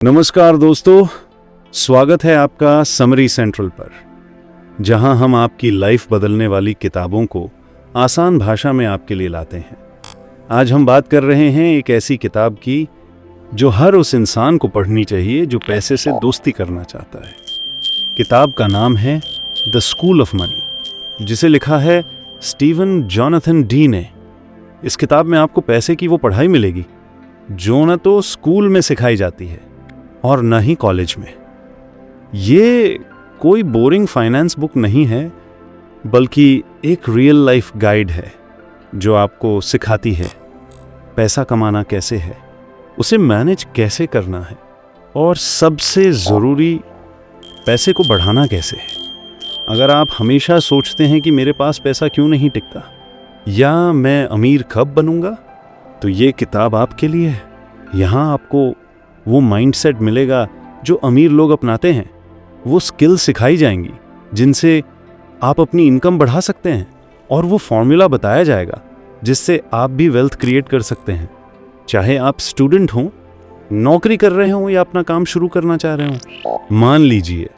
नमस्कार दोस्तों, स्वागत है आपका समरी सेंट्रल पर, जहां हम आपकी लाइफ बदलने वाली किताबों को आसान भाषा में आपके लिए लाते हैं। आज हम बात कर रहे हैं एक ऐसी किताब की जो हर उस इंसान को पढ़नी चाहिए जो पैसे से दोस्ती करना चाहता है। किताब का नाम है द स्कूल ऑफ मनी, जिसे लिखा है स्टीवन जॉनथन डी ने। इस किताब में आपको पैसे की वो पढ़ाई मिलेगी जो न तो स्कूल में सिखाई जाती है और न ही कॉलेज में। ये कोई बोरिंग फाइनेंस बुक नहीं है, बल्कि एक रियल लाइफ गाइड है जो आपको सिखाती है पैसा कमाना कैसे है, उसे मैनेज कैसे करना है और सबसे ज़रूरी पैसे को बढ़ाना कैसे है। अगर आप हमेशा सोचते हैं कि मेरे पास पैसा क्यों नहीं टिकता या मैं अमीर कब बनूंगा, तो ये किताब आपके लिए है। यहाँ आपको वो माइंडसेट मिलेगा जो अमीर लोग अपनाते हैं, वो स्किल सिखाई जाएंगी जिनसे आप अपनी इनकम बढ़ा सकते हैं, और वो फॉर्मूला बताया जाएगा जिससे आप भी वेल्थ क्रिएट कर सकते हैं। चाहे आप स्टूडेंट हों, नौकरी कर रहे हों या अपना काम शुरू करना चाह रहे हों। मान लीजिए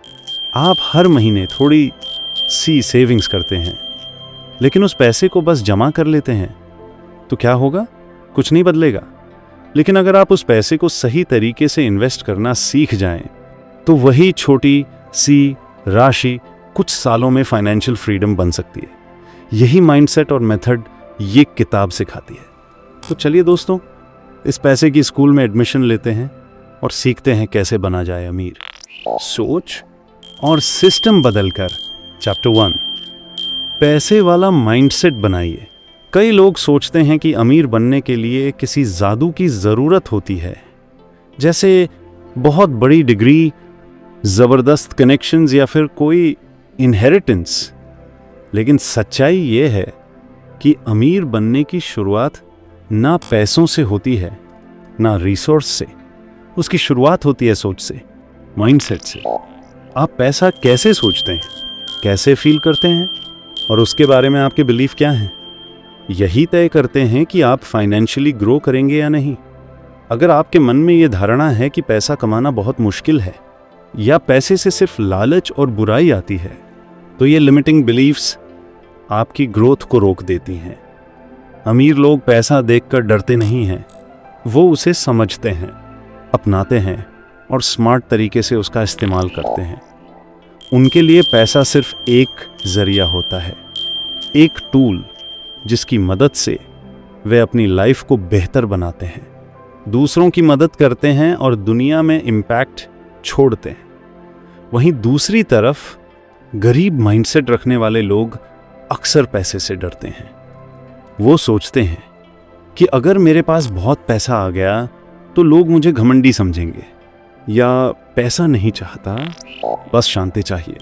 आप हर महीने थोड़ी सी सेविंग्स करते हैं, लेकिन उस पैसे को बस जमा कर लेते हैं, तो क्या होगा? कुछ नहीं बदलेगा। लेकिन अगर आप उस पैसे को सही तरीके से इन्वेस्ट करना सीख जाएं, तो वही छोटी सी राशि कुछ सालों में फाइनेंशियल फ्रीडम बन सकती है। यही माइंडसेट और मेथड ये किताब सिखाती है। तो चलिए दोस्तों, इस पैसे की स्कूल में एडमिशन लेते हैं और सीखते हैं कैसे बना जाए अमीर। सोच और सिस्टम बदलकर चैप्टर 1, पैसे वाला माइंडसेट बनाइए। कई लोग सोचते हैं कि अमीर बनने के लिए किसी जादू की ज़रूरत होती है, जैसे बहुत बड़ी डिग्री, ज़बरदस्त कनेक्शंस या फिर कोई इनहेरिटेंस। लेकिन सच्चाई ये है कि अमीर बनने की शुरुआत ना पैसों से होती है ना रिसोर्स से। उसकी शुरुआत होती है सोच से, माइंडसेट से। आप पैसा कैसे सोचते हैं, कैसे फील करते हैं और उसके बारे में आपके बिलीफ क्या हैं, यही तय करते हैं कि आप फाइनेंशियली ग्रो करेंगे या नहीं। अगर आपके मन में यह धारणा है कि पैसा कमाना बहुत मुश्किल है या पैसे से सिर्फ लालच और बुराई आती है, तो ये लिमिटिंग बिलीफ्स आपकी ग्रोथ को रोक देती हैं। अमीर लोग पैसा देखकर डरते नहीं हैं, वो उसे समझते हैं, अपनाते हैं और स्मार्ट तरीके से उसका इस्तेमाल करते हैं। उनके लिए पैसा सिर्फ एक जरिया होता है, एक टूल जिसकी मदद से वे अपनी लाइफ को बेहतर बनाते हैं, दूसरों की मदद करते हैं और दुनिया में इम्पैक्ट छोड़ते हैं। वहीं दूसरी तरफ गरीब माइंडसेट रखने वाले लोग अक्सर पैसे से डरते हैं। वो सोचते हैं कि अगर मेरे पास बहुत पैसा आ गया तो लोग मुझे घमंडी समझेंगे, या पैसा नहीं चाहता, बस शांति चाहिए।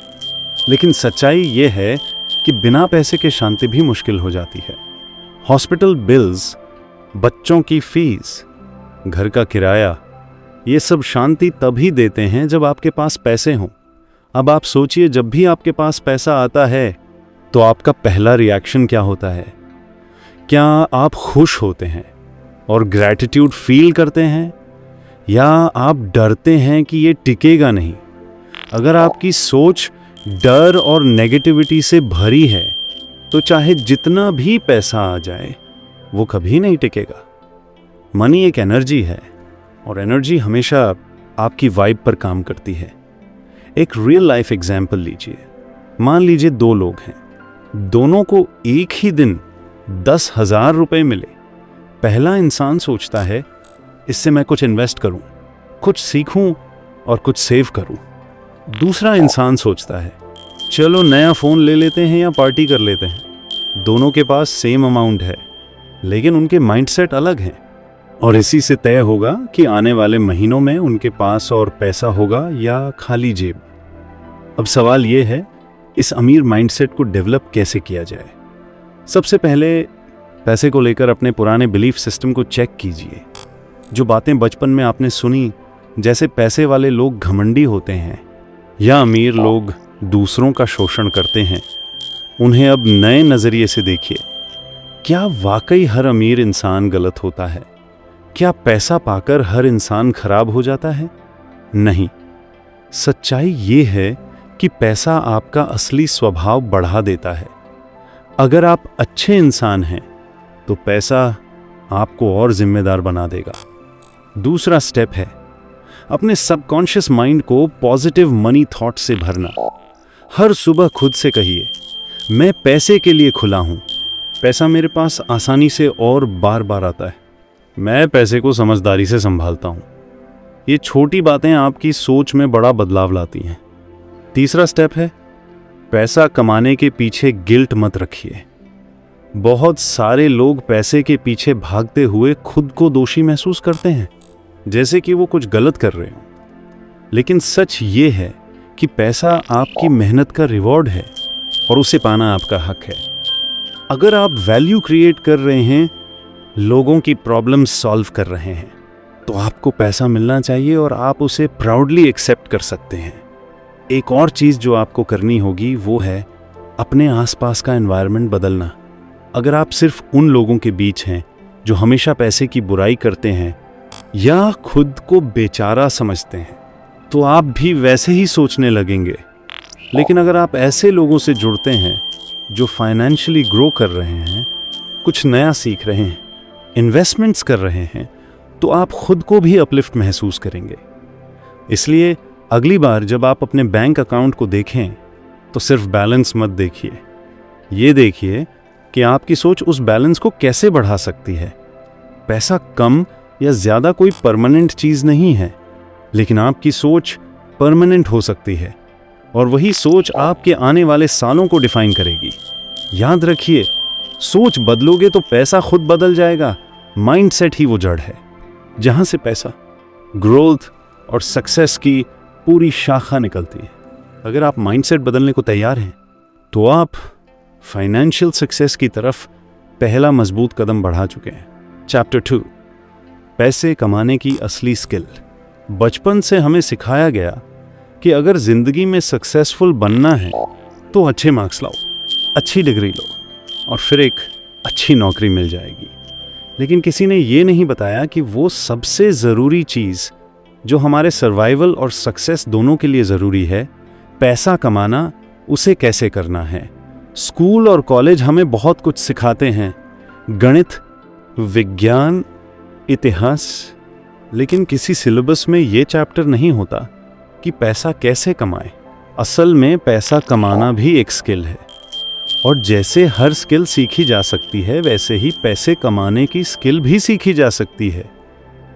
लेकिन सच्चाई ये है कि बिना पैसे के शांति भी मुश्किल हो जाती है। हॉस्पिटल बिल्स, बच्चों की फीस, घर का किराया, ये सब शांति तभी देते हैं जब आपके पास पैसे हों। अब आप सोचिए, जब भी आपके पास पैसा आता है तो आपका पहला रिएक्शन क्या होता है? क्या आप खुश होते हैं और ग्रैटिट्यूड फील करते हैं, या आप डरते हैं कि ये टिकेगा नहीं? अगर आपकी सोच डर और नेगेटिविटी से भरी है, तो चाहे जितना भी पैसा आ जाए वो कभी नहीं टिकेगा। मनी एक एनर्जी है और एनर्जी हमेशा आपकी वाइब पर काम करती है। एक रियल लाइफ एग्जाम्पल लीजिए। मान लीजिए 2 लोग हैं, दोनों को एक ही दिन 10,000 रुपए मिले। पहला इंसान सोचता है, इससे मैं कुछ इन्वेस्ट करूं, कुछ सीखूं और कुछ सेव करूं। दूसरा इंसान सोचता है, चलो नया फ़ोन ले लेते हैं या पार्टी कर लेते हैं। दोनों के पास सेम अमाउंट है, लेकिन उनके माइंडसेट अलग हैं, और इसी से तय होगा कि आने वाले महीनों में उनके पास और पैसा होगा या खाली जेब। अब सवाल ये है, इस अमीर माइंडसेट को डेवलप कैसे किया जाए? सबसे पहले पैसे को लेकर अपने पुराने बिलीफ सिस्टम को चेक कीजिए। जो बातें बचपन में आपने सुनी, जैसे पैसे वाले लोग घमंडी होते हैं या अमीर लोग दूसरों का शोषण करते हैं, उन्हें अब नए नज़रिए से देखिए। क्या वाकई हर अमीर इंसान गलत होता है? क्या पैसा पाकर हर इंसान खराब हो जाता है? नहीं, सच्चाई ये है कि पैसा आपका असली स्वभाव बढ़ा देता है। अगर आप अच्छे इंसान हैं तो पैसा आपको और जिम्मेदार बना देगा। दूसरा स्टेप है अपने सबकॉन्शियस माइंड को पॉजिटिव मनी थॉट से भरना। हर सुबह खुद से कहिए, मैं पैसे के लिए खुला हूं, पैसा मेरे पास आसानी से और बार बार आता है, मैं पैसे को समझदारी से संभालता हूं। ये छोटी बातें आपकी सोच में बड़ा बदलाव लाती हैं। तीसरा स्टेप है पैसा कमाने के पीछे गिल्ट मत रखिए। बहुत सारे लोग पैसे के पीछे भागते हुए खुद को दोषी महसूस करते हैं, जैसे कि वो कुछ गलत कर रहे हो। लेकिन सच ये है कि पैसा आपकी मेहनत का रिवॉर्ड है और उसे पाना आपका हक है। अगर आप वैल्यू क्रिएट कर रहे हैं, लोगों की प्रॉब्लम सॉल्व कर रहे हैं, तो आपको पैसा मिलना चाहिए और आप उसे प्राउडली एक्सेप्ट कर सकते हैं। एक और चीज़ जो आपको करनी होगी वो है अपने आसपास का एनवायरनमेंट बदलना। अगर आप सिर्फ उन लोगों के बीच हैं जो हमेशा पैसे की बुराई करते हैं या खुद को बेचारा समझते हैं, तो आप भी वैसे ही सोचने लगेंगे। लेकिन अगर आप ऐसे लोगों से जुड़ते हैं जो फाइनेंशियली ग्रो कर रहे हैं, कुछ नया सीख रहे हैं, इन्वेस्टमेंट्स कर रहे हैं, तो आप खुद को भी अपलिफ्ट महसूस करेंगे। इसलिए अगली बार जब आप अपने बैंक अकाउंट को देखें तो सिर्फ बैलेंस मत देखिए, ये देखिए कि आपकी सोच उस बैलेंस को कैसे बढ़ा सकती है। पैसा कम या ज़्यादा कोई परमानेंट चीज़ नहीं है, लेकिन आपकी सोच परमानेंट हो सकती है और वही सोच आपके आने वाले सालों को डिफाइन करेगी। याद रखिए, सोच बदलोगे तो पैसा खुद बदल जाएगा। माइंडसेट ही वो जड़ है जहां से पैसा, ग्रोथ और सक्सेस की पूरी शाखा निकलती है। अगर आप माइंडसेट बदलने को तैयार हैं तो आप फाइनेंशियल सक्सेस की तरफ पहला मजबूत कदम बढ़ा चुके हैं। चैप्टर 2, पैसे कमाने की असली स्किल। बचपन से हमें सिखाया गया कि अगर जिंदगी में सक्सेसफुल बनना है तो अच्छे मार्क्स लाओ, अच्छी डिग्री लो और फिर एक अच्छी नौकरी मिल जाएगी। लेकिन किसी ने ये नहीं बताया कि वो सबसे ज़रूरी चीज़ जो हमारे सर्वाइवल और सक्सेस दोनों के लिए ज़रूरी है, पैसा कमाना, उसे कैसे करना है। स्कूल और कॉलेज हमें बहुत कुछ सिखाते हैं, गणित, विज्ञान, इतिहास, लेकिन किसी सिलेबस में ये चैप्टर नहीं होता कि पैसा कैसे कमाएं। असल में पैसा कमाना भी एक स्किल है और जैसे हर स्किल सीखी जा सकती है, वैसे ही पैसे कमाने की स्किल भी सीखी जा सकती है।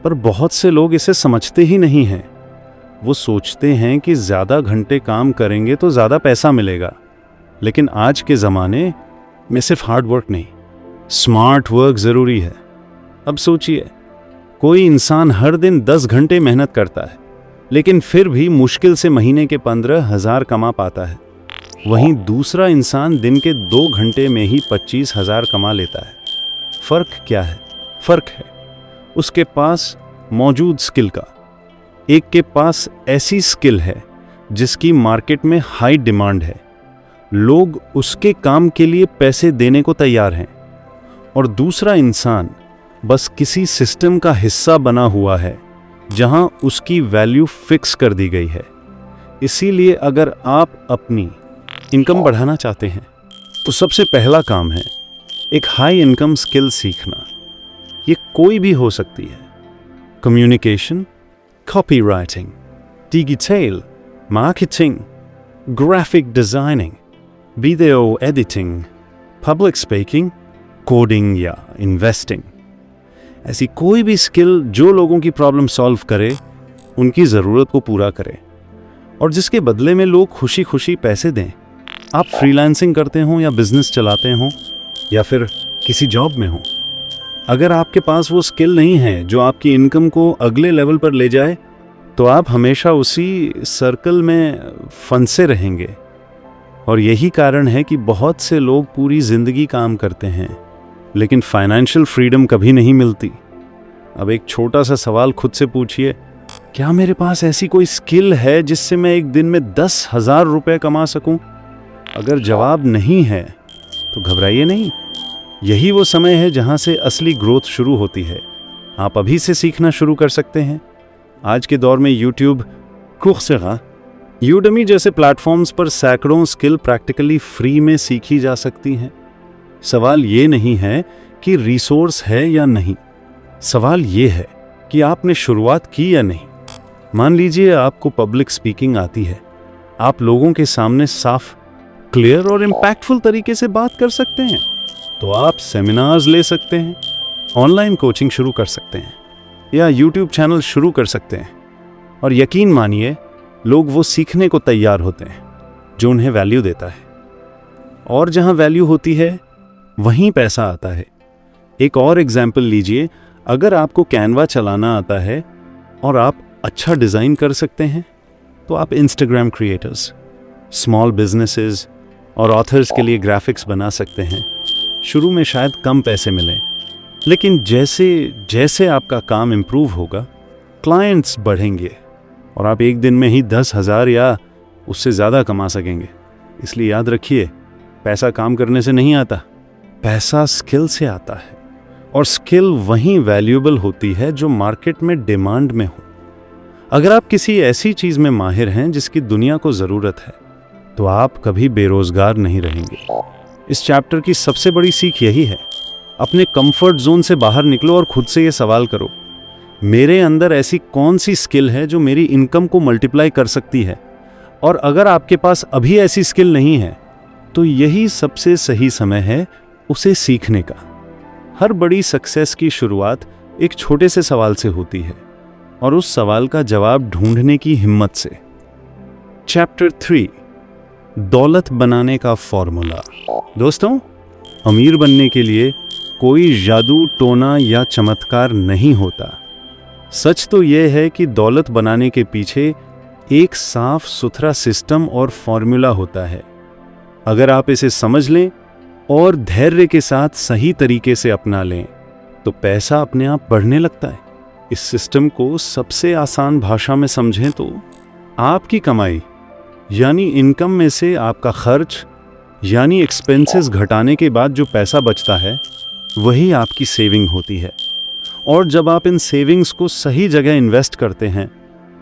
पर बहुत से लोग इसे समझते ही नहीं हैं। वो सोचते हैं कि ज़्यादा घंटे काम करेंगे तो ज़्यादा पैसा मिलेगा, लेकिन आज के ज़माने में सिर्फ हार्ड वर्क नहीं, स्मार्ट वर्क ज़रूरी है। अब सोचिए, कोई इंसान हर दिन 10 घंटे मेहनत करता है, लेकिन फिर भी मुश्किल से महीने के 15,000 कमा पाता है। वहीं दूसरा इंसान दिन के 2 घंटे में ही 25,000 कमा लेता है। फ़र्क क्या है? फ़र्क है उसके पास मौजूद स्किल का। एक के पास ऐसी स्किल है जिसकी मार्केट में हाई डिमांड है, लोग उसके काम के लिए पैसे देने को तैयार हैं, और दूसरा इंसान बस किसी सिस्टम का हिस्सा बना हुआ है जहां उसकी वैल्यू फिक्स कर दी गई है। इसीलिए अगर आप अपनी इनकम बढ़ाना चाहते हैं तो सबसे पहला काम है एक हाई इनकम स्किल सीखना। ये कोई भी हो सकती है, communication, copywriting, digital marketing, graphic designing, video editing, public speaking, coding या इन्वेस्टिंग। ऐसी कोई भी स्किल जो लोगों की प्रॉब्लम सॉल्व करे, उनकी ज़रूरत को पूरा करे और जिसके बदले में लोग खुशी खुशी पैसे दें। आप फ्रीलांसिंग करते हो या बिजनेस चलाते हो या फिर किसी जॉब में हो, अगर आपके पास वो स्किल नहीं है जो आपकी इनकम को अगले लेवल पर ले जाए, तो आप हमेशा उसी सर्कल में फंसे रहेंगे। और यही कारण है कि बहुत से लोग पूरी ज़िंदगी काम करते हैं लेकिन फाइनेंशियल फ्रीडम कभी नहीं मिलती। अब एक छोटा सा सवाल खुद से पूछिए, क्या मेरे पास ऐसी कोई स्किल है जिससे मैं एक दिन में 10,000 रुपये कमा सकूं? अगर जवाब नहीं है तो घबराइए नहीं, यही वो समय है जहां से असली ग्रोथ शुरू होती है। आप अभी से सीखना शुरू कर सकते हैं। आज के दौर में यूट्यूब coursera, यूडेमी जैसे प्लेटफॉर्म्स पर सैकड़ों स्किल प्रैक्टिकली फ्री में सीखी जा सकती हैं। सवाल ये नहीं है कि रिसोर्स है या नहीं, सवाल ये है कि आपने शुरुआत की या नहीं। मान लीजिए आपको पब्लिक स्पीकिंग आती है, आप लोगों के सामने साफ, क्लियर और इम्पैक्टफुल तरीके से बात कर सकते हैं, तो आप सेमिनार्स ले सकते हैं, ऑनलाइन कोचिंग शुरू कर सकते हैं या यूट्यूब चैनल शुरू कर सकते हैं। और यकीन मानिए, लोग वो सीखने को तैयार होते हैं जो उन्हें वैल्यू देता है। और जहां वैल्यू होती है वहीं पैसा आता है। एक और एग्जाम्पल लीजिए, अगर आपको कैनवा चलाना आता है और आप अच्छा डिज़ाइन कर सकते हैं, तो आप इंस्टाग्राम क्रिएटर्स, स्मॉल बिजनेसेस और ऑथर्स के लिए ग्राफिक्स बना सकते हैं। शुरू में शायद कम पैसे मिलें, लेकिन जैसे जैसे आपका काम इम्प्रूव होगा, क्लाइंट्स बढ़ेंगे और आप एक दिन में ही 10,000 या उससे ज़्यादा कमा सकेंगे। इसलिए याद रखिए, पैसा काम करने से नहीं आता, पैसा स्किल से आता है। और स्किल वहीं वैल्यूएबल होती है जो मार्केट में डिमांड में हो। अगर आप किसी ऐसी चीज़ में माहिर हैं जिसकी दुनिया को ज़रूरत है, तो आप कभी बेरोज़गार नहीं रहेंगे। इस चैप्टर की सबसे बड़ी सीख यही है, अपने कंफर्ट जोन से बाहर निकलो और खुद से ये सवाल करो, मेरे अंदर ऐसी कौन सी स्किल है जो मेरी इनकम को मल्टीप्लाई कर सकती है। और अगर आपके पास अभी ऐसी स्किल नहीं है, तो यही सबसे सही समय है उसे सीखने का। हर बड़ी सक्सेस की शुरुआत एक छोटे से सवाल से होती है और उस सवाल का जवाब ढूंढने की हिम्मत से। चैप्टर 3, दौलत बनाने का फॉर्मूला। दोस्तों, अमीर बनने के लिए कोई जादू टोना या चमत्कार नहीं होता। सच तो यह है कि दौलत बनाने के पीछे एक साफ सुथरा सिस्टम और फॉर्मूला होता है। अगर आप इसे समझ लें और धैर्य के साथ सही तरीके से अपना लें, तो पैसा अपने आप बढ़ने लगता है। इस सिस्टम को सबसे आसान भाषा में समझें तो आपकी कमाई यानी इनकम में से आपका खर्च यानी एक्सपेंसेस घटाने के बाद जो पैसा बचता है, वही आपकी सेविंग होती है। और जब आप इन सेविंग्स को सही जगह इन्वेस्ट करते हैं,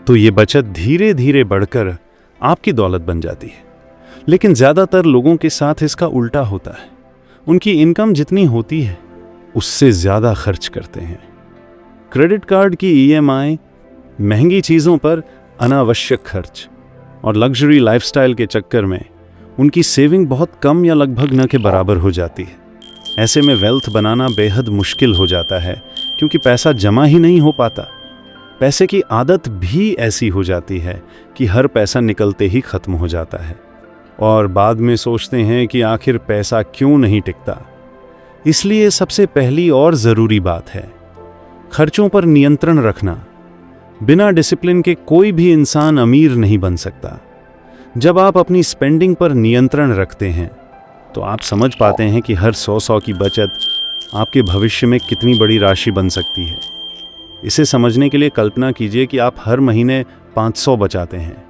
तो ये बचत धीरे धीरे बढ़कर आपकी दौलत बन जाती है। लेकिन ज़्यादातर लोगों के साथ इसका उल्टा होता है। उनकी इनकम जितनी होती है, उससे ज़्यादा खर्च करते हैं। क्रेडिट कार्ड की EMI, महंगी चीज़ों पर अनावश्यक खर्च और लग्जरी लाइफस्टाइल के चक्कर में उनकी सेविंग बहुत कम या लगभग न के बराबर हो जाती है। ऐसे में वेल्थ बनाना बेहद मुश्किल हो जाता है, क्योंकि पैसा जमा ही नहीं हो पाता। पैसे की आदत भी ऐसी हो जाती है कि हर पैसा निकलते ही खत्म हो जाता है और बाद में सोचते हैं कि आखिर पैसा क्यों नहीं टिकता। इसलिए सबसे पहली और ज़रूरी बात है खर्चों पर नियंत्रण रखना। बिना डिसिप्लिन के कोई भी इंसान अमीर नहीं बन सकता। जब आप अपनी स्पेंडिंग पर नियंत्रण रखते हैं, तो आप समझ पाते हैं कि हर 100 की बचत आपके भविष्य में कितनी बड़ी राशि बन सकती है। इसे समझने के लिए कल्पना कीजिए कि आप हर महीने 500 बचाते हैं।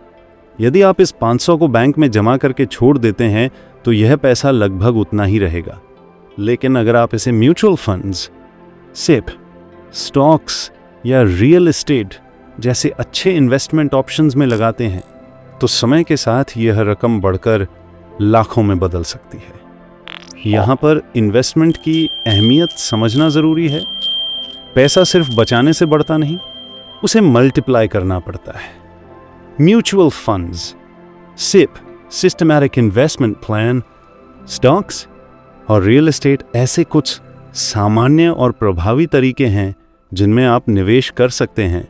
यदि आप इस 500 को बैंक में जमा करके छोड़ देते हैं, तो यह पैसा लगभग उतना ही रहेगा। लेकिन अगर आप इसे म्यूचुअल फंड्स, सिप, स्टॉक्स या रियल एस्टेट जैसे अच्छे इन्वेस्टमेंट ऑप्शंस में लगाते हैं, तो समय के साथ यह रकम बढ़कर लाखों में बदल सकती है। यहाँ पर इन्वेस्टमेंट की अहमियत समझना ज़रूरी है। पैसा सिर्फ बचाने से बढ़ता नहीं, उसे मल्टीप्लाई करना पड़ता है। Mutual funds, SIP, systematic investment plan, stocks और रियल एस्टेट ऐसे कुछ सामान्य और प्रभावी तरीके हैं जिनमें आप निवेश कर सकते हैं।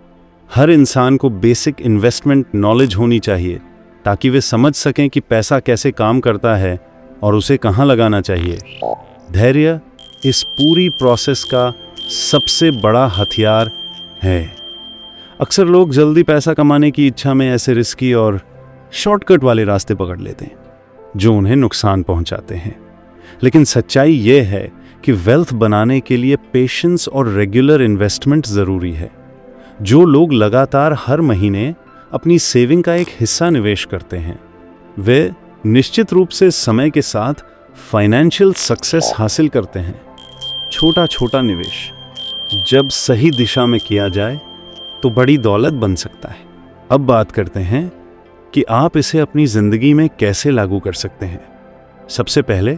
हर इंसान को बेसिक इन्वेस्टमेंट नॉलेज होनी चाहिए, ताकि वे समझ सकें कि पैसा कैसे काम करता है और उसे कहाँ लगाना चाहिए। धैर्य इस पूरी प्रोसेस का सबसे बड़ा हथियार है। अक्सर लोग जल्दी पैसा कमाने की इच्छा में ऐसे रिस्की और शॉर्टकट वाले रास्ते पकड़ लेते हैं, जो उन्हें नुकसान पहुंचाते हैं। लेकिन सच्चाई यह है कि वेल्थ बनाने के लिए पेशेंस और रेगुलर इन्वेस्टमेंट ज़रूरी है। जो लोग लगातार हर महीने अपनी सेविंग का एक हिस्सा निवेश करते हैं, वे निश्चित रूप से समय के साथ फाइनेंशियल सक्सेस हासिल करते हैं। छोटा छोटा निवेश जब सही दिशा में किया जाए, तो बड़ी दौलत बन सकता है। अब बात करते हैं कि आप इसे अपनी जिंदगी में कैसे लागू कर सकते हैं। सबसे पहले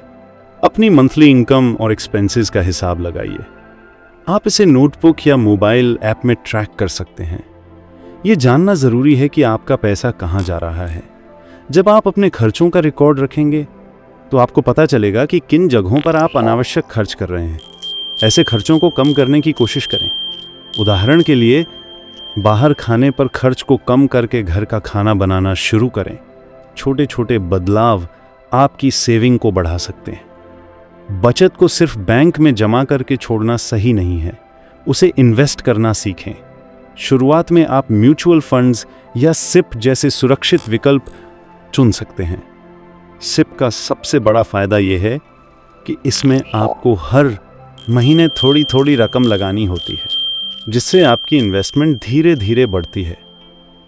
अपनी मंथली इनकम और एक्सपेंसेस का हिसाब लगाइए। आप इसे नोटबुक या मोबाइल ऐप में ट्रैक कर सकते हैं। यह जानना जरूरी है कि आपका पैसा कहां जा रहा है। जब आप अपने खर्चों का रिकॉर्ड रखेंगे तो आपको पता चलेगा कि किन जगहों पर आप अनावश्यक खर्च कर रहे हैं। ऐसे खर्चों को कम करने की कोशिश करें। उदाहरण के लिए, बाहर खाने पर खर्च को कम करके घर का खाना बनाना शुरू करें। छोटे छोटे बदलाव आपकी सेविंग को बढ़ा सकते हैं। बचत को सिर्फ बैंक में जमा करके छोड़ना सही नहीं है, उसे इन्वेस्ट करना सीखें। शुरुआत में आप म्यूचुअल फंड्स या सिप जैसे सुरक्षित विकल्प चुन सकते हैं। सिप का सबसे बड़ा फायदा यह है कि इसमें आपको हर महीने थोड़ी थोड़ी रकम लगानी होती है, जिससे आपकी इन्वेस्टमेंट धीरे धीरे बढ़ती है।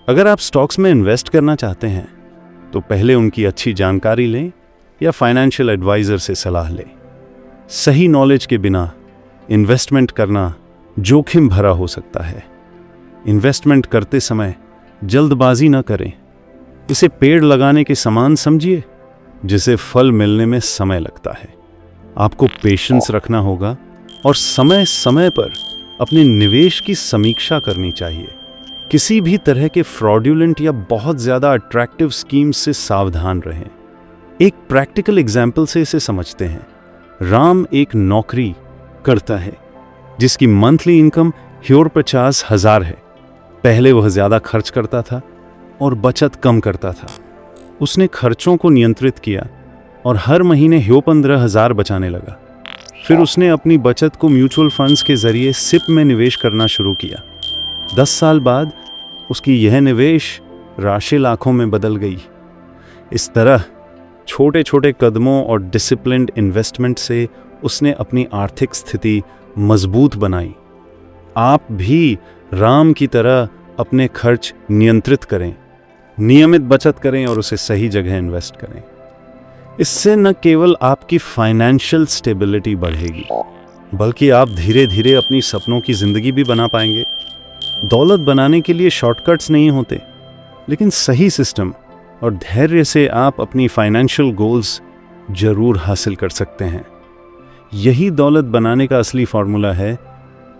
अगर आप स्टॉक्स में इन्वेस्ट करना चाहते हैं तो पहले उनकी अच्छी जानकारी लें या फाइनेंशियल एडवाइजर से सलाह लें। सही नॉलेज के बिना इन्वेस्टमेंट करना जोखिम भरा हो सकता है। इन्वेस्टमेंट करते समय जल्दबाजी न करें। इसे पेड़ लगाने के समान समझिए, जिसे फल मिलने में समय लगता है। आपको पेशेंस रखना होगा और समय समय पर अपने निवेश की समीक्षा करनी चाहिए। किसी भी तरह के फ्रॉड्यूलेंट या बहुत ज्यादा अट्रैक्टिव स्कीम से सावधान रहें। एक प्रैक्टिकल एग्जाम्पल से इसे समझते हैं। राम एक नौकरी करता है जिसकी मंथली इनकम 50,000 है। पहले वह ज्यादा खर्च करता था और बचत कम करता था। उसने खर्चों को नियंत्रित किया और हर महीने 15,000 बचाने लगा। फिर उसने अपनी बचत को म्यूचुअल फंड्स के जरिए सिप में निवेश करना शुरू किया। 10 साल बाद उसकी यह निवेश राशि लाखों में बदल गई। इस तरह छोटे छोटे कदमों और डिसिप्लिन्ड इन्वेस्टमेंट से उसने अपनी आर्थिक स्थिति मजबूत बनाई। आप भी राम की तरह अपने खर्च नियंत्रित करें, नियमित बचत करें और उसे सही जगह इन्वेस्ट करें। इससे न केवल आपकी फाइनेंशियल स्टेबिलिटी बढ़ेगी, बल्कि आप धीरे धीरे अपनी सपनों की जिंदगी भी बना पाएंगे। दौलत बनाने के लिए शॉर्टकट्स नहीं होते, लेकिन सही सिस्टम और धैर्य से आप अपनी फाइनेंशियल गोल्स जरूर हासिल कर सकते हैं। यही दौलत बनाने का असली फॉर्मूला है,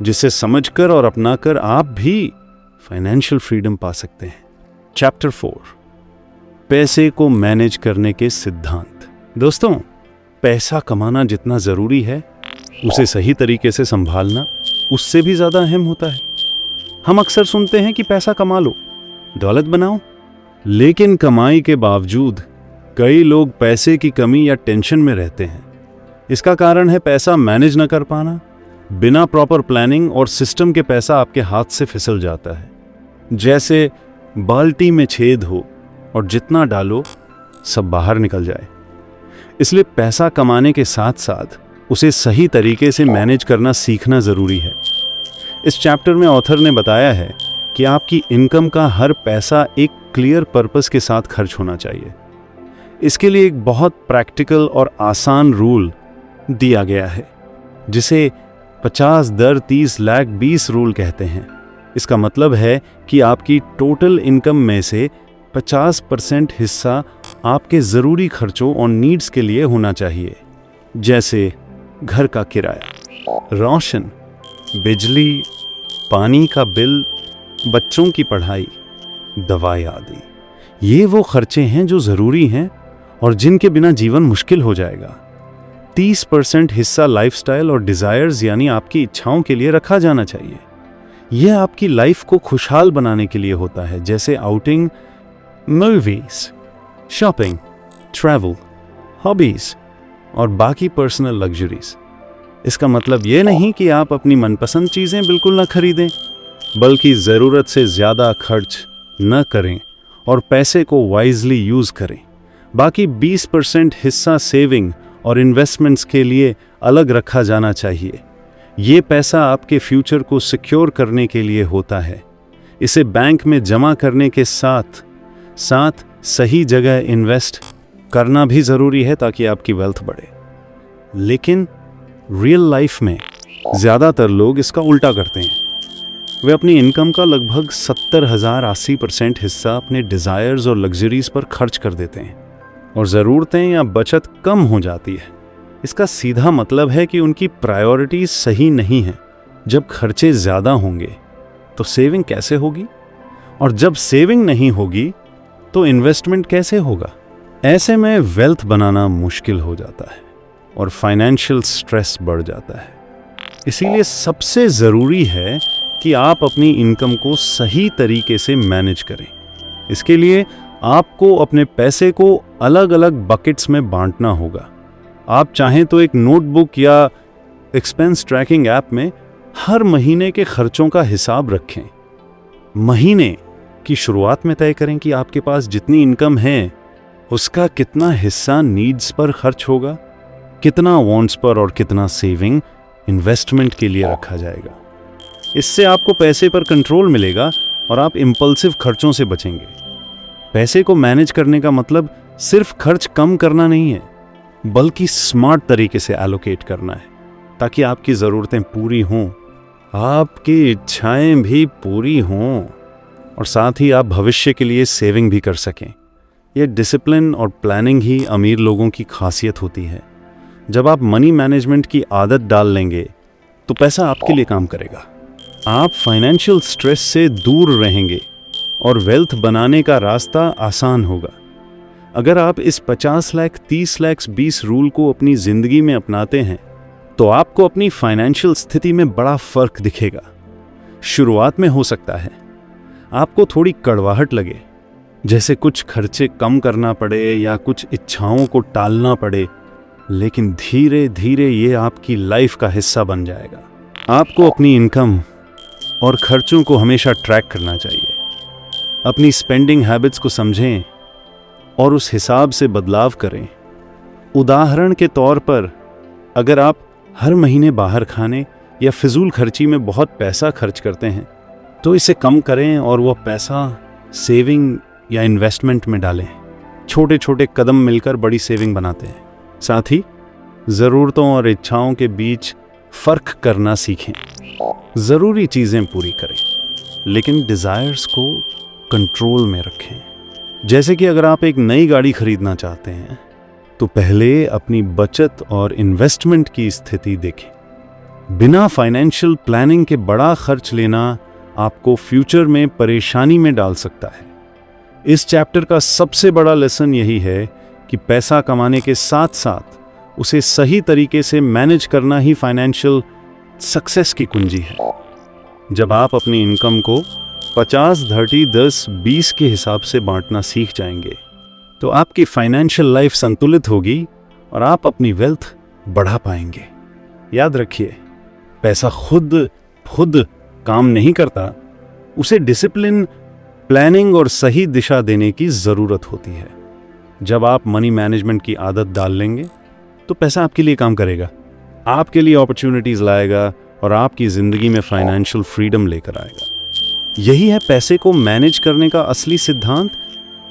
जिसे समझकर और अपनाकर आप भी फाइनेंशियल फ्रीडम पा सकते हैं। चैप्टर 4, पैसे को मैनेज करने के सिद्धांत। दोस्तों, पैसा कमाना जितना जरूरी है, उसे सही तरीके से संभालना उससे भी ज्यादा अहम होता है। हम अक्सर सुनते हैं कि पैसा कमा लो, दौलत बनाओ, लेकिन कमाई के बावजूद कई लोग पैसे की कमी या टेंशन में रहते हैं। इसका कारण है पैसा मैनेज न कर पाना। बिना प्रॉपर प्लानिंग और सिस्टम के पैसा आपके हाथ से फिसल जाता है, जैसे बाल्टी में छेद हो और जितना डालो सब बाहर निकल जाए। इसलिए पैसा कमाने के साथ साथ उसे सही तरीके से मैनेज करना सीखना जरूरी है। इस चैप्टर में ऑथर ने बताया है कि आपकी इनकम का हर पैसा एक क्लियर पर्पस के साथ खर्च होना चाहिए। इसके लिए एक बहुत प्रैक्टिकल और आसान रूल दिया गया है, जिसे 50 दर 30 लाख 20 रूल कहते हैं। इसका मतलब है कि आपकी टोटल इनकम में से 50% हिस्सा आपके ज़रूरी खर्चों और नीड्स के लिए होना चाहिए, जैसे घर का किराया, रोशन, बिजली, पानी का बिल, बच्चों की पढ़ाई, दवाई आदि। ये वो खर्चे हैं जो ज़रूरी हैं और जिनके बिना जीवन मुश्किल हो जाएगा। 30% हिस्सा लाइफस्टाइल और डिज़ायर्स यानी आपकी इच्छाओं के लिए रखा जाना चाहिए। यह आपकी लाइफ को खुशहाल बनाने के लिए होता है, जैसे outing, movies, shopping, travel, hobbies और बाकी पर्सनल लग्जरीज। इसका मतलब यह नहीं कि आप अपनी मनपसंद चीज़ें बिल्कुल न खरीदें, बल्कि ज़रूरत से ज़्यादा खर्च न करें और पैसे को वाइजली यूज़ करें। बाकी 20% हिस्सा सेविंग और इन्वेस्टमेंट्स के लिए अलग रखा जाना चाहिए। ये पैसा आपके फ्यूचर को सिक्योर करने के लिए होता है। इसे बैंक में जमा करने के साथ साथ सही जगह इन्वेस्ट करना भी ज़रूरी है ताकि आपकी वेल्थ बढ़े। लेकिन रियल लाइफ में ज़्यादातर लोग इसका उल्टा करते हैं। वे अपनी इनकम का लगभग 70,000-80% हिस्सा अपने डिज़ायर्स और लग्जरीज पर खर्च कर देते हैं और ज़रूरतें या बचत कम हो जाती है। इसका सीधा मतलब है कि उनकी प्रायोरिटीज सही नहीं है। जब खर्चे ज़्यादा होंगे तो सेविंग कैसे होगी, और जब सेविंग नहीं होगी तो इन्वेस्टमेंट कैसे होगा। ऐसे में वेल्थ बनाना मुश्किल हो जाता है और फाइनेंशियल स्ट्रेस बढ़ जाता है। इसीलिए सबसे ज़रूरी है कि आप अपनी इनकम को सही तरीके से मैनेज करें। इसके लिए आपको अपने पैसे को अलग अलग बकेट्स में बांटना होगा। आप चाहें तो एक नोटबुक या एक्सपेंस ट्रैकिंग ऐप में हर महीने के खर्चों का हिसाब रखें। महीने की शुरुआत में तय करें कि आपके पास जितनी इनकम है उसका कितना हिस्सा नीड्स पर खर्च होगा, कितना वांट्स पर और कितना सेविंग इन्वेस्टमेंट के लिए रखा जाएगा। इससे आपको पैसे पर कंट्रोल मिलेगा और आप इम्पल्सिव खर्चों से बचेंगे। पैसे को मैनेज करने का मतलब सिर्फ खर्च कम करना नहीं है, बल्कि स्मार्ट तरीके से एलोकेट करना है, ताकि आपकी ज़रूरतें पूरी हों, आपकी इच्छाएं भी पूरी हों और साथ ही आप भविष्य के लिए सेविंग भी कर सकें। यह डिसिप्लिन और प्लानिंग ही अमीर लोगों की खासियत होती है। जब आप मनी मैनेजमेंट की आदत डाल लेंगे तो पैसा आपके लिए काम करेगा। आप फाइनेंशियल स्ट्रेस से दूर रहेंगे और वेल्थ बनाने का रास्ता आसान होगा। अगर आप इस 50 लाख 30 लाख 20 रूल को अपनी जिंदगी में अपनाते हैं तो आपको अपनी फाइनेंशियल स्थिति में बड़ा फर्क दिखेगा। शुरुआत में हो सकता है आपको थोड़ी कड़वाहट लगे, जैसे कुछ खर्चे कम करना पड़े या कुछ इच्छाओं को टालना पड़े, लेकिन धीरे धीरे ये आपकी लाइफ का हिस्सा बन जाएगा। आपको अपनी इनकम और खर्चों को हमेशा ट्रैक करना चाहिए। अपनी स्पेंडिंग हैबिट्स को समझें और उस हिसाब से बदलाव करें। उदाहरण के तौर पर, अगर आप हर महीने बाहर खाने या फिजूल खर्ची में बहुत पैसा खर्च करते हैं तो इसे कम करें और वह पैसा सेविंग या इन्वेस्टमेंट में डालें। छोटे छोटे कदम मिलकर बड़ी सेविंग बनाते हैं। साथ ही ज़रूरतों और इच्छाओं के बीच फ़र्क करना सीखें। ज़रूरी चीज़ें पूरी करें, लेकिन डिज़ायर्स को कंट्रोल में रखें। जैसे कि अगर आप एक नई गाड़ी खरीदना चाहते हैं तो पहले अपनी बचत और इन्वेस्टमेंट की स्थिति देखें। बिना फाइनेंशियल प्लानिंग के बड़ा खर्च लेना आपको फ्यूचर में परेशानी में डाल सकता है। इस चैप्टर का सबसे बड़ा लेसन यही है कि पैसा कमाने के साथ साथ उसे सही तरीके से मैनेज करना ही फाइनेंशियल सक्सेस की कुंजी है। जब आप अपनी इनकम को 50, 30, 10, 20 के हिसाब से बांटना सीख जाएंगे तो आपकी फाइनेंशियल लाइफ संतुलित होगी और आप अपनी वेल्थ बढ़ा पाएंगे। याद रखिए, पैसा खुद काम नहीं करता, उसे डिसिप्लिन, प्लानिंग और सही दिशा देने की ज़रूरत होती है। जब आप मनी मैनेजमेंट की आदत डाल लेंगे तो पैसा आपके लिए काम करेगा, आपके लिए अपॉर्चुनिटीज़ लाएगा और आपकी ज़िंदगी में फाइनेंशियल फ्रीडम लेकर आएगा। यही है पैसे को मैनेज करने का असली सिद्धांत,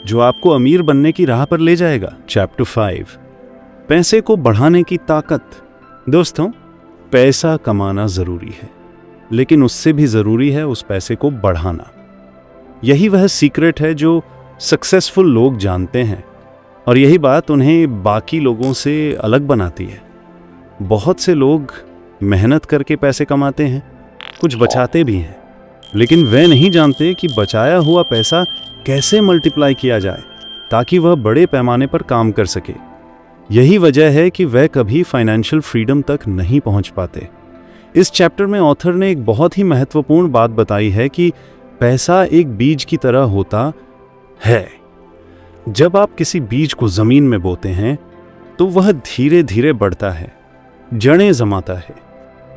जो आपको अमीर बनने की राह पर ले जाएगा। चैप्टर 5, पैसे को बढ़ाने की ताकत। दोस्तों, पैसा कमाना ज़रूरी है, लेकिन उससे भी ज़रूरी है उस पैसे को बढ़ाना। यही वह सीक्रेट है जो सक्सेसफुल लोग जानते हैं और यही बात उन्हें बाकी लोगों से अलग बनाती है। बहुत से लोग मेहनत करके पैसे कमाते हैं, कुछ बचाते भी हैं, लेकिन वे नहीं जानते कि बचाया हुआ पैसा कैसे मल्टीप्लाई किया जाए ताकि वह बड़े पैमाने पर काम कर सके। यही वजह है कि वह कभी फाइनेंशियल फ्रीडम तक नहीं पहुंच पाते। इस चैप्टर में ऑथर ने एक बहुत ही महत्वपूर्ण बात बताई है कि पैसा एक बीज की तरह होता है। जब आप किसी बीज को जमीन में बोते हैं तो वह धीरे धीरे बढ़ता है, जड़ें जमाता है,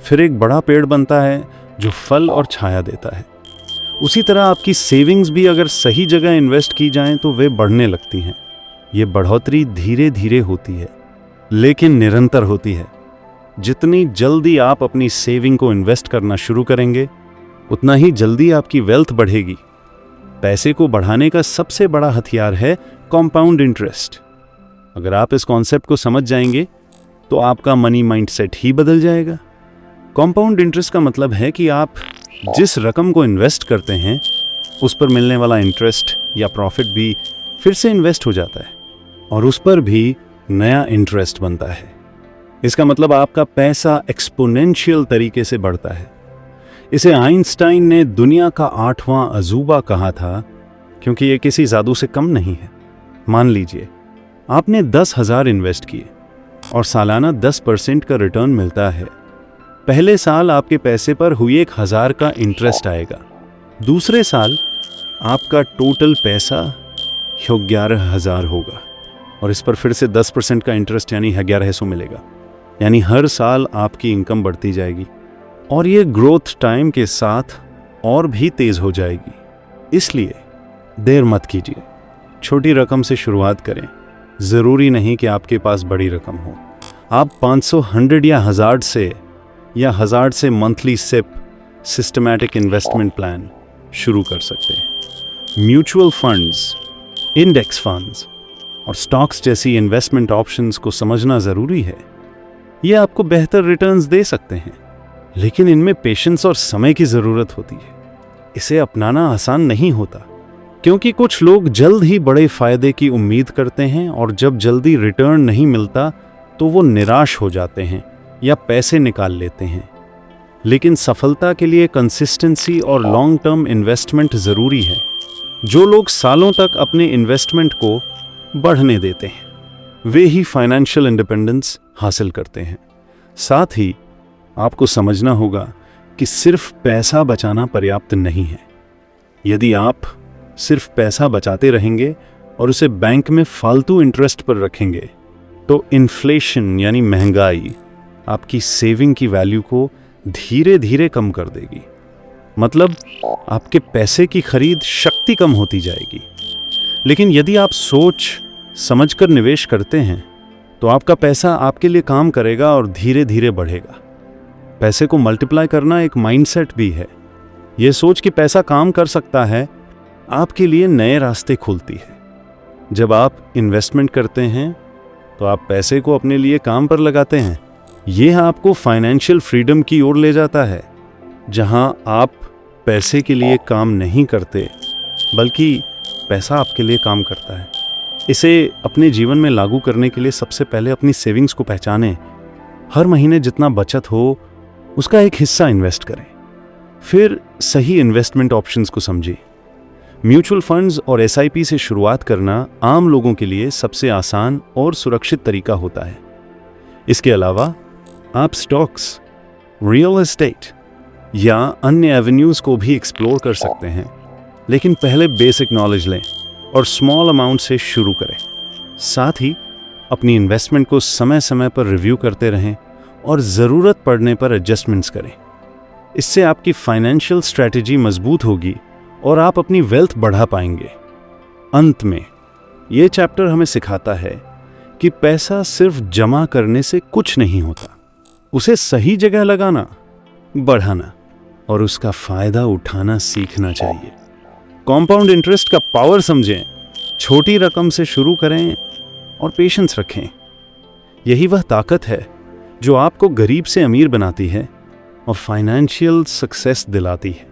फिर एक बड़ा पेड़ बनता है जो फल और छाया देता है। उसी तरह आपकी सेविंग्स भी अगर सही जगह इन्वेस्ट की जाएं तो वे बढ़ने लगती हैं। ये बढ़ोतरी धीरे धीरे होती है, लेकिन निरंतर होती है। जितनी जल्दी आप अपनी सेविंग को इन्वेस्ट करना शुरू करेंगे, उतना ही जल्दी आपकी वेल्थ बढ़ेगी। पैसे को बढ़ाने का सबसे बड़ा हथियार है कंपाउंड इंटरेस्ट। अगर आप इस कॉन्सेप्ट को समझ जाएंगे तो आपका मनी माइंडसेट ही बदल जाएगा। कंपाउंड इंटरेस्ट का मतलब है कि आप जिस रकम को इन्वेस्ट करते हैं उस पर मिलने वाला इंटरेस्ट या प्रॉफिट भी फिर से इन्वेस्ट हो जाता है और उस पर भी नया इंटरेस्ट बनता है। इसका मतलब आपका पैसा एक्सपोनेंशियल तरीके से बढ़ता है। इसे आइंस्टाइन ने दुनिया का 8वां अजूबा कहा था, क्योंकि ये किसी जादू से कम नहीं है। मान लीजिए आपने 10,000 इन्वेस्ट किए और सालाना 10% का रिटर्न मिलता है। पहले साल आपके पैसे पर हुई 1,000 का इंटरेस्ट आएगा। दूसरे साल आपका टोटल पैसा 11,000 होगा और इस पर फिर से 10% का इंटरेस्ट यानी 1100 मिलेगा। यानी हर साल आपकी इनकम बढ़ती जाएगी और ये ग्रोथ टाइम के साथ और भी तेज हो जाएगी। इसलिए देर मत कीजिए, छोटी रकम से शुरुआत करें। ज़रूरी नहीं कि आपके पास बड़ी रकम हो। आप 500, 100 या 1000 से monthly SIP systematic investment plan शुरू कर सकते हैं। म्यूचुअल फंड्स, इंडेक्स फंड्स और स्टॉक्स जैसी इन्वेस्टमेंट ऑप्शंस को समझना ज़रूरी है। ये आपको बेहतर रिटर्न्स दे सकते हैं, लेकिन इनमें पेशेंस और समय की ज़रूरत होती है। इसे अपनाना आसान नहीं होता, क्योंकि कुछ लोग जल्द ही बड़े फायदे की उम्मीद करते हैं और जब जल्दी रिटर्न नहीं मिलता तो वो निराश हो जाते हैं या पैसे निकाल लेते हैं। लेकिन सफलता के लिए कंसिस्टेंसी और लॉन्ग टर्म इन्वेस्टमेंट ज़रूरी है। जो लोग सालों तक अपने इन्वेस्टमेंट को बढ़ने देते हैं, वे ही फाइनेंशियल इंडिपेंडेंस हासिल करते हैं। साथ ही आपको समझना होगा कि सिर्फ पैसा बचाना पर्याप्त नहीं है। यदि आप सिर्फ पैसा बचाते रहेंगे और उसे बैंक में फालतू इंटरेस्ट पर रखेंगे तो इन्फ्लेशन यानी महंगाई आपकी सेविंग की वैल्यू को धीरे धीरे कम कर देगी। मतलब आपके पैसे की खरीद शक्ति कम होती जाएगी। लेकिन यदि आप सोच समझकर निवेश करते हैं तो आपका पैसा आपके लिए काम करेगा और धीरे धीरे बढ़ेगा। पैसे को मल्टीप्लाई करना एक माइंडसेट भी है। यह सोच कि पैसा काम कर सकता है आपके लिए नए रास्ते खोलती है। जब आप इन्वेस्टमेंट करते हैं तो आप पैसे को अपने लिए काम पर लगाते हैं। यह आपको फाइनेंशियल फ्रीडम की ओर ले जाता है, जहां आप पैसे के लिए काम नहीं करते बल्कि पैसा आपके लिए काम करता है। इसे अपने जीवन में लागू करने के लिए सबसे पहले अपनी सेविंग्स को पहचानें। हर महीने जितना बचत हो उसका एक हिस्सा इन्वेस्ट करें। फिर सही इन्वेस्टमेंट ऑप्शंस को समझें। म्यूचुअल फंड्स और SIP से शुरुआत करना आम लोगों के लिए सबसे आसान और सुरक्षित तरीका होता है। इसके अलावा आप स्टॉक्स, रियल एस्टेट या अन्य एवेन्यूज को भी एक्सप्लोर कर सकते हैं, लेकिन पहले बेसिक नॉलेज लें और स्मॉल अमाउंट से शुरू करें। साथ ही अपनी इन्वेस्टमेंट को समय समय पर रिव्यू करते रहें और ज़रूरत पड़ने पर एडजस्टमेंट्स करें। इससे आपकी फाइनेंशियल स्ट्रैटेजी मजबूत होगी और आप अपनी वेल्थ बढ़ा पाएंगे। अंत में ये चैप्टर हमें सिखाता है कि पैसा सिर्फ जमा करने से कुछ नहीं होता। उसे सही जगह लगाना, बढ़ाना और उसका फायदा उठाना सीखना चाहिए। कॉम्पाउंड इंटरेस्ट का पावर समझें, छोटी रकम से शुरू करें और पेशेंस रखें। यही वह ताकत है जो आपको गरीब से अमीर बनाती है और फाइनेंशियल सक्सेस दिलाती है।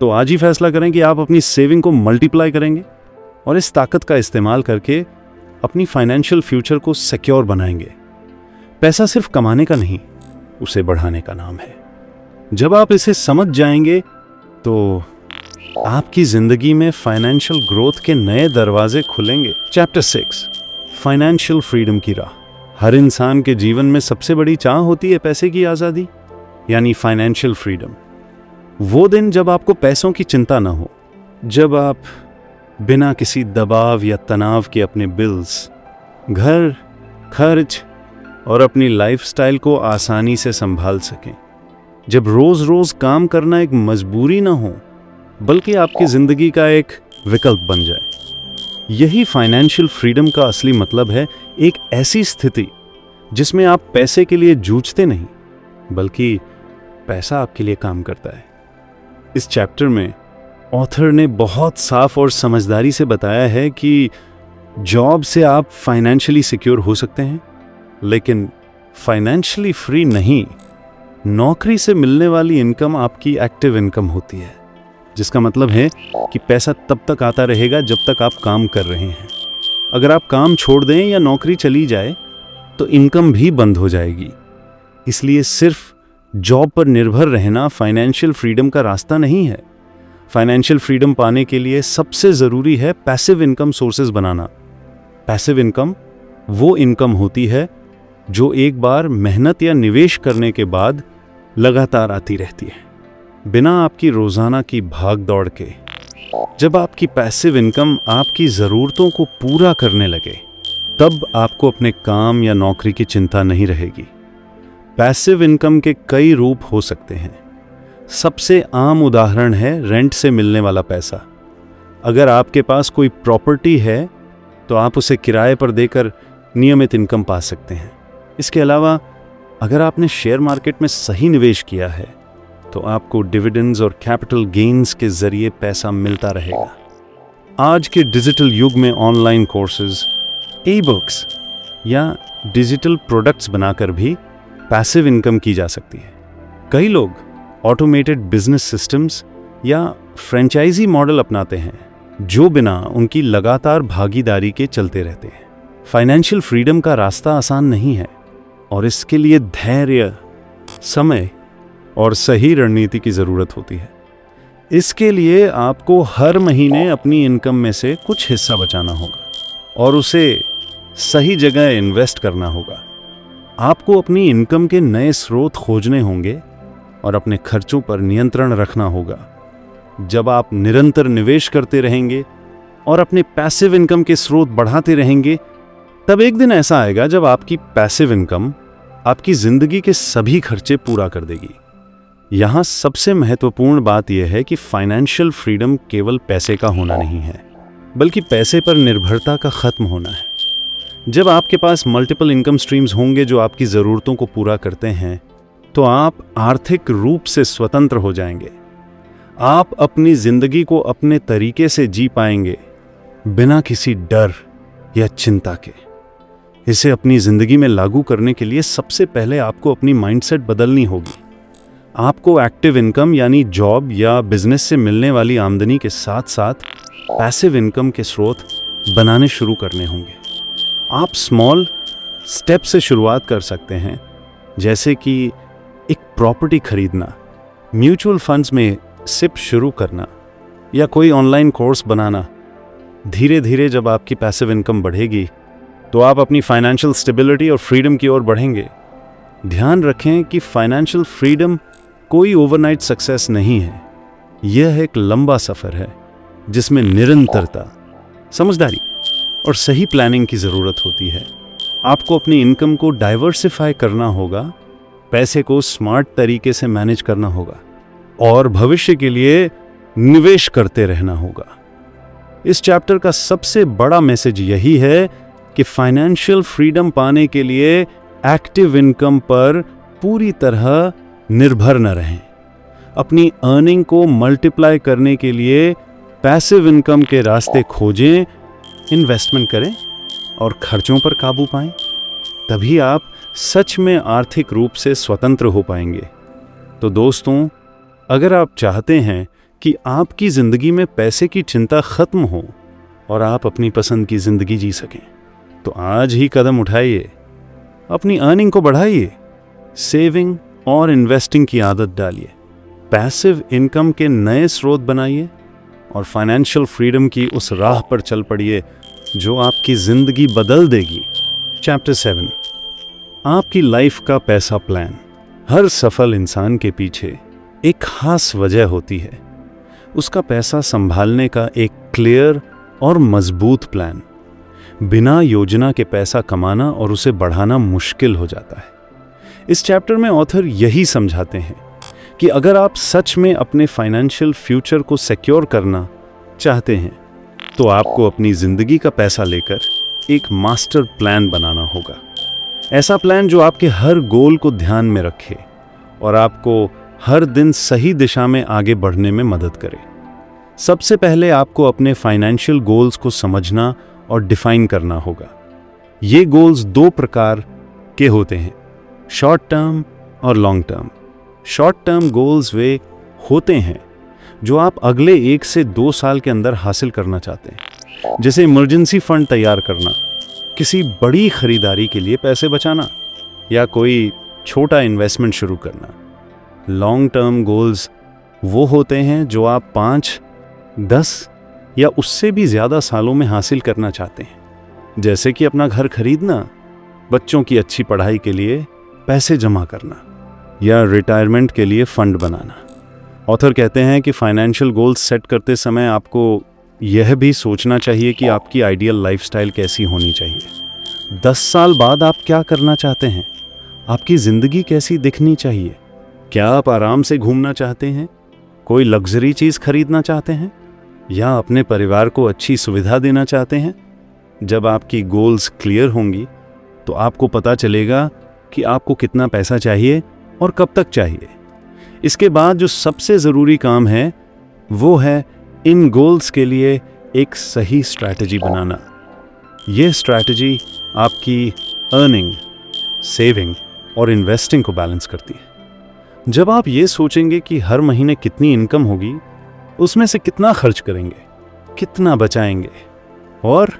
तो आज ही फैसला करें कि आप अपनी सेविंग को मल्टीप्लाई करेंगे और इस ताकत का इस्तेमाल करके अपनी फाइनेंशियल फ्यूचर को सिक्योर बनाएंगे। पैसा सिर्फ कमाने का नहीं, उसे बढ़ाने का नाम है। जब आप इसे समझ जाएंगे तो आपकी जिंदगी में फाइनेंशियल ग्रोथ के नए दरवाजे खुलेंगे। चैप्टर 6, फाइनेंशियल फ्रीडम की राह। हर इंसान के जीवन में सबसे बड़ी चाह होती है पैसे की आज़ादी, यानी फाइनेंशियल फ्रीडम। वो दिन जब आपको पैसों की चिंता ना हो, जब आप बिना किसी दबाव या तनाव के अपने बिल्स, घर, खर्च और अपनी लाइफस्टाइल को आसानी से संभाल सकें। जब रोज रोज काम करना एक मजबूरी ना हो बल्कि आपकी जिंदगी का एक विकल्प बन जाए। यही फाइनेंशियल फ्रीडम का असली मतलब है, एक ऐसी स्थिति जिसमें आप पैसे के लिए जूझते नहीं बल्कि पैसा आपके लिए काम करता है। इस चैप्टर में ऑथर ने बहुत साफ और समझदारी से बताया है कि जॉब से आप फाइनेंशियली सिक्योर हो सकते हैं, लेकिन फाइनेंशियली फ्री नहीं। नौकरी से मिलने वाली इनकम आपकी एक्टिव इनकम होती है, जिसका मतलब है कि पैसा तब तक आता रहेगा जब तक आप काम कर रहे हैं। अगर आप काम छोड़ दें या नौकरी चली जाए तो इनकम भी बंद हो जाएगी। इसलिए सिर्फ जॉब पर निर्भर रहना फाइनेंशियल फ्रीडम का रास्ता नहीं है। फाइनेंशियल फ्रीडम पाने के लिए सबसे ज़रूरी है पैसिव इनकम सोर्सेज बनाना। पैसिव इनकम वो इनकम होती है जो एक बार मेहनत या निवेश करने के बाद लगातार आती रहती है, बिना आपकी रोज़ाना की भाग दौड़ के। जब आपकी पैसिव इनकम आपकी ज़रूरतों को पूरा करने लगे, तब आपको अपने काम या नौकरी की चिंता नहीं रहेगी। पैसिव इनकम के कई रूप हो सकते हैं। सबसे आम उदाहरण है रेंट से मिलने वाला पैसा। अगर आपके पास कोई प्रॉपर्टी है तो आप उसे किराए पर देकर नियमित इनकम पा सकते हैं। इसके अलावा अगर आपने शेयर मार्केट में सही निवेश किया है तो आपको डिविडेंड्स और कैपिटल गेन्स के जरिए पैसा मिलता रहेगा। आज के डिजिटल युग में ऑनलाइन कोर्सेज, ई बुक्स या डिजिटल प्रोडक्ट्स बनाकर भी पैसिव इनकम की जा सकती है। कई लोग ऑटोमेटेड बिजनेस सिस्टम्स या फ्रेंचाइजी मॉडल अपनाते हैं जो बिना उनकी लगातार भागीदारी के चलते रहते हैं। फाइनेंशियल फ्रीडम का रास्ता आसान नहीं है और इसके लिए धैर्य, समय और सही रणनीति की ज़रूरत होती है। इसके लिए आपको हर महीने अपनी इनकम में से कुछ हिस्सा बचाना होगा और उसे सही जगह इन्वेस्ट करना होगा। आपको अपनी इनकम के नए स्रोत खोजने होंगे और अपने खर्चों पर नियंत्रण रखना होगा। जब आप निरंतर निवेश करते रहेंगे और अपने पैसिव इनकम के स्रोत बढ़ाते रहेंगे, तब एक दिन ऐसा आएगा जब आपकी पैसिव इनकम आपकी जिंदगी के सभी खर्चे पूरा कर देगी। यहां सबसे महत्वपूर्ण बात यह है कि फाइनेंशियल फ्रीडम केवल पैसे का होना नहीं है, बल्कि पैसे पर निर्भरता का खत्म होना है। जब आपके पास मल्टीपल इनकम स्ट्रीम्स होंगे जो आपकी ज़रूरतों को पूरा करते हैं, तो आप आर्थिक रूप से स्वतंत्र हो जाएंगे। आप अपनी जिंदगी को अपने तरीके से जी पाएंगे, बिना किसी डर या चिंता के। इसे अपनी जिंदगी में लागू करने के लिए सबसे पहले आपको अपनी माइंडसेट बदलनी होगी। आपको एक्टिव इनकम यानी जॉब या बिजनेस से मिलने वाली आमदनी के साथ साथ पैसिव इनकम के स्रोत बनाने शुरू करने होंगे। आप स्मॉल स्टेप से शुरुआत कर सकते हैं, जैसे कि एक प्रॉपर्टी खरीदना, म्यूचुअल फंड्स में सिप शुरू करना या कोई ऑनलाइन कोर्स बनाना। धीरे धीरे जब आपकी पैसिव इनकम बढ़ेगी तो आप अपनी फाइनेंशियल स्टेबिलिटी और फ्रीडम की ओर बढ़ेंगे। ध्यान रखें कि फाइनेंशियल फ्रीडम कोई ओवरनाइट सक्सेस नहीं है। यह एक लंबा सफर है जिसमें निरंतरता, समझदारी और सही प्लानिंग की ज़रूरत होती है। आपको अपनी इनकम को डाइवर्सिफाई करना होगा, पैसे को स्मार्ट तरीके से मैनेज करना होगा और भविष्य के लिए निवेश करते रहना होगा। इस चैप्टर का सबसे बड़ा मैसेज यही है कि फाइनेंशियल फ्रीडम पाने के लिए एक्टिव इनकम पर पूरी तरह निर्भर न रहें। अपनी अर्निंग को मल्टीप्लाई करने के लिए पैसिव इनकम के रास्ते खोजें, इन्वेस्टमेंट करें और खर्चों पर काबू पाएं। तभी आप सच में आर्थिक रूप से स्वतंत्र हो पाएंगे। तो दोस्तों, अगर आप चाहते हैं कि आपकी जिंदगी में पैसे की चिंता खत्म हो और आप अपनी पसंद की जिंदगी जी सकें, तो आज ही कदम उठाइए। अपनी अर्निंग को बढ़ाइए, सेविंग और इन्वेस्टिंग की आदत डालिए, पैसिव इनकम के नए स्रोत बनाइए और फाइनेंशियल फ्रीडम की उस राह पर चल पड़िए जो आपकी जिंदगी बदल देगी। चैप्टर 7, आपकी लाइफ का पैसा प्लान। हर सफल इंसान के पीछे एक खास वजह होती है, उसका पैसा संभालने का एक क्लियर और मजबूत प्लान। बिना योजना के पैसा कमाना और उसे बढ़ाना मुश्किल हो जाता है। इस चैप्टर में ऑथर यही समझाते हैं कि अगर आप सच में अपने फाइनेंशियल फ्यूचर को सिक्योर करना चाहते हैं, तो आपको अपनी जिंदगी का पैसा लेकर एक मास्टर प्लान बनाना होगा। ऐसा प्लान जो आपके हर गोल को ध्यान में रखे और आपको हर दिन सही दिशा में आगे बढ़ने में मदद करे। सबसे पहले आपको अपने फाइनेंशियल गोल्स को समझना और डिफाइन करना होगा। ये गोल्स 2 प्रकार के होते हैं, शॉर्ट टर्म और long term. Short term goals वे होते हैं जो आप अगले 1 से 2 साल के अंदर हासिल करना चाहते हैं, जैसे इमरजेंसी फंड तैयार करना, किसी बड़ी खरीदारी के लिए पैसे बचाना या कोई छोटा इन्वेस्टमेंट शुरू करना। लॉन्ग टर्म गोल्स वो होते हैं जो आप 5, 10 या उससे भी ज़्यादा सालों में हासिल करना चाहते हैं, जैसे कि अपना घर खरीदना, बच्चों की अच्छी पढ़ाई के लिए पैसे जमा करना या रिटायरमेंट के लिए फंड बनाना। ऑथर कहते हैं कि फाइनेंशियल गोल्स सेट करते समय आपको यह भी सोचना चाहिए कि आपकी आइडियल लाइफस्टाइल कैसी होनी चाहिए। 10 साल बाद आप क्या करना चाहते हैं? आपकी ज़िंदगी कैसी दिखनी चाहिए? क्या आप आराम से घूमना चाहते हैं? कोई लग्जरी चीज़ खरीदना चाहते हैं? या अपने परिवार को अच्छी सुविधा देना चाहते हैं? जब आपकी गोल्स क्लियर होंगी तो आपको पता चलेगा कि आपको कितना पैसा चाहिए और कब तक चाहिए। इसके बाद जो सबसे ज़रूरी काम है वो है इन गोल्स के लिए एक सही स्ट्रैटेजी बनाना। ये स्ट्रैटेजी आपकी अर्निंग, सेविंग और इन्वेस्टिंग को बैलेंस करती है। जब आप ये सोचेंगे कि हर महीने कितनी इनकम होगी, उसमें से कितना खर्च करेंगे, कितना बचाएंगे और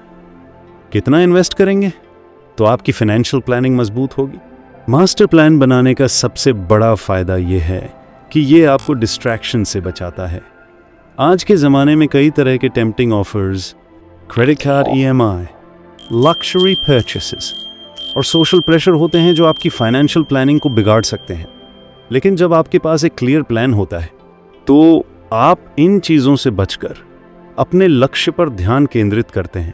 कितना इन्वेस्ट करेंगे, तो आपकी फाइनेंशियल प्लानिंग मजबूत होगी। मास्टर प्लान बनाने का सबसे बड़ा फायदा यह है कि ये आपको डिस्ट्रैक्शन से बचाता है। आज के ज़माने में कई तरह के tempting offers, credit card EMI, luxury purchases और सोशल प्रेशर होते हैं जो आपकी फाइनेंशियल प्लानिंग को बिगाड़ सकते हैं। लेकिन जब आपके पास एक क्लियर प्लान होता है तो आप इन चीज़ों से बचकर अपने लक्ष्य पर ध्यान केंद्रित करते हैं।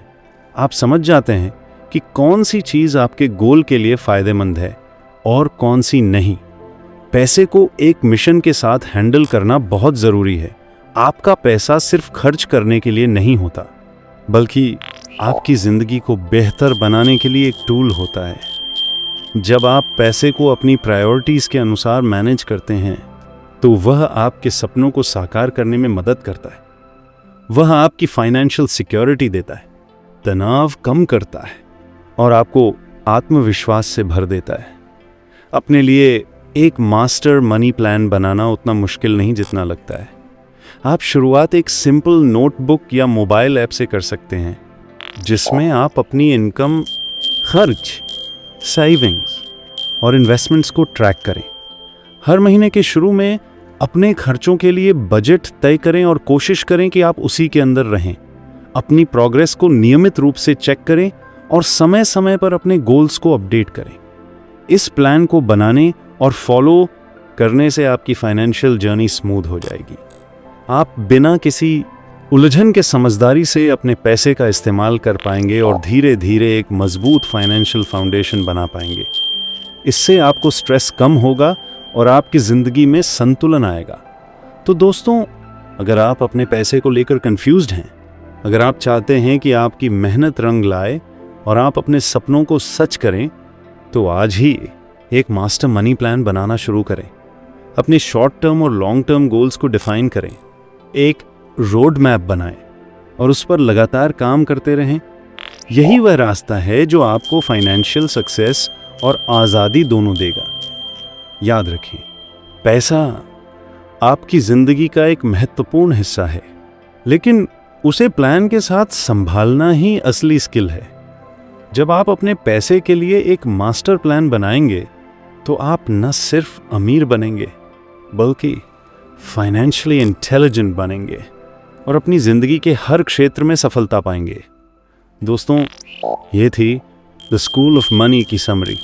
आप समझ जाते हैं कि कौन सी चीज़ आपके गोल के लिए फ़ायदेमंद है और कौन सी नहीं। पैसे को एक मिशन के साथ हैंडल करना बहुत ज़रूरी है। आपका पैसा सिर्फ खर्च करने के लिए नहीं होता, बल्कि आपकी ज़िंदगी को बेहतर बनाने के लिए एक टूल होता है। जब आप पैसे को अपनी प्रायोरिटीज़ के अनुसार मैनेज करते हैं तो वह आपके सपनों को साकार करने में मदद करता है। वह आपकी फाइनेंशियल सिक्योरिटी देता है, तनाव कम करता है और आपको आत्मविश्वास से भर देता है। अपने लिए एक मास्टर मनी प्लान बनाना उतना मुश्किल नहीं जितना लगता है। आप शुरुआत एक सिंपल नोटबुक या मोबाइल ऐप से कर सकते हैं, जिसमें आप अपनी इनकम, खर्च, सेविंग्स और इन्वेस्टमेंट्स को ट्रैक करें। हर महीने के शुरू में अपने खर्चों के लिए बजट तय करें और कोशिश करें कि आप उसी के अंदर रहें। अपनी प्रोग्रेस को नियमित रूप से चेक करें और समय समय पर अपने गोल्स को अपडेट करें। इस प्लान को बनाने और फॉलो करने से आपकी फाइनेंशियल जर्नी स्मूथ हो जाएगी। आप बिना किसी उलझन के समझदारी से अपने पैसे का इस्तेमाल कर पाएंगे और धीरे धीरे एक मजबूत फाइनेंशियल फाउंडेशन बना पाएंगे। इससे आपको स्ट्रेस कम होगा और आपकी ज़िंदगी में संतुलन आएगा। तो दोस्तों, अगर आप अपने पैसे को लेकर कंफ्यूज्ड हैं, अगर आप चाहते हैं कि आपकी मेहनत रंग लाए और आप अपने सपनों को सच करें, तो आज ही एक मास्टर मनी प्लान बनाना शुरू करें। अपने शॉर्ट टर्म और लॉन्ग टर्म गोल्स को डिफाइन करें, एक रोड मैप बनाएं और उस पर लगातार काम करते रहें। यही वह रास्ता है जो आपको फाइनेंशियल सक्सेस और आज़ादी दोनों देगा। याद रखें, पैसा आपकी ज़िंदगी का एक महत्वपूर्ण हिस्सा है, लेकिन उसे प्लान के साथ संभालना ही असली स्किल है। जब आप अपने पैसे के लिए एक मास्टर प्लान बनाएंगे तो आप न सिर्फ अमीर बनेंगे, बल्कि फाइनेंशियली इंटेलिजेंट बनेंगे और अपनी ज़िंदगी के हर क्षेत्र में सफलता पाएंगे। दोस्तों, ये थी द स्कूल ऑफ मनी की समरी,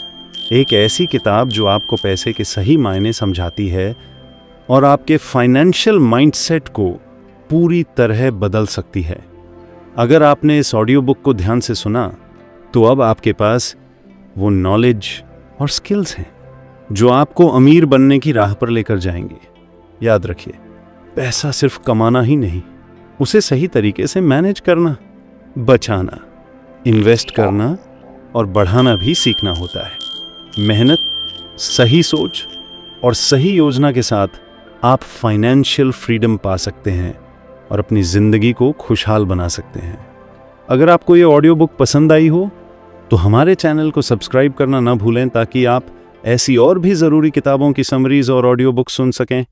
एक ऐसी किताब जो आपको पैसे के सही मायने समझाती है और आपके फाइनेंशियल माइंडसेट को पूरी तरह बदल सकती है। अगर आपने इस ऑडियो बुक को ध्यान से सुना तो अब आपके पास वो नॉलेज और स्किल्स हैं जो आपको अमीर बनने की राह पर लेकर जाएंगे। याद रखिए, पैसा सिर्फ कमाना ही नहीं, उसे सही तरीके से मैनेज करना, बचाना, इन्वेस्ट करना और बढ़ाना भी सीखना होता है। मेहनत, सही सोच और सही योजना के साथ आप फाइनेंशियल फ्रीडम पा सकते हैं और अपनी ज़िंदगी को खुशहाल बना सकते हैं। अगर आपको ये ऑडियो बुक पसंद आई हो तो हमारे चैनल को सब्सक्राइब करना ना भूलें, ताकि आप ऐसी और भी ज़रूरी किताबों की समरीज और ऑडियो बुक सुन सकें